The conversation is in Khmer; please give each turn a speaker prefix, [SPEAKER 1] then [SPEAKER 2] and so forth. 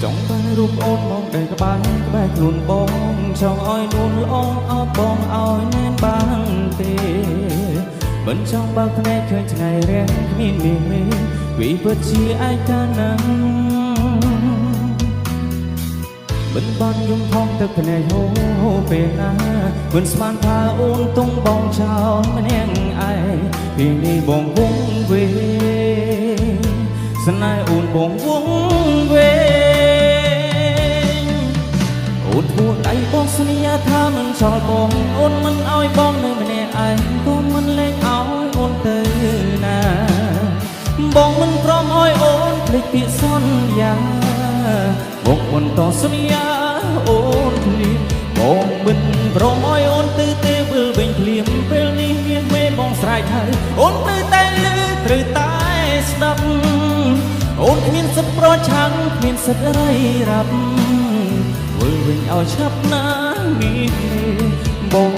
[SPEAKER 1] ចង់បានរូបអូនមកដែលក្បែរខ្លួនបងចង់ឲ្យនួនល្អអបបងឲ្យណែនបានទេមិនចង់បើកភ្នែកឃើញថ្ងៃរាំងគ្មានមេវាពិតជាឯកាណាស់មិនបានយំផងទឹកភ្នែកហូរពេលណាមិនស្មានថាអូនទុំបងចោលម្នាក់ឯងពេលនេះបងវងវេស្នេហ៍អូនបងវងវេអូនធ្វើដៃបងសន្យាថាមិនចោលបងអូនមិនឲ្យបងនៅម្នាក់ឯងក៏មិនលែងឲ្យអូនទៅណាបងមិនព្រមឲ្យអូនភ្លេចពាក្យសន្យាបងបន្តសន្យាអូនភ្លាមបងមិនព្រមឲ្យអូនទៅទេវិលវិញភ្លាមពេលនេះមានមេបងស្រែកហើយអូនត្រូវតែលឺត្រូវតែស្ដាប់អូនគ្មានសិទ្ធិប្រឆាំងគ្មានសិទ្ធិរៃរ៉ាប់វិលវិញឲ្យឆាប់ណានេះបង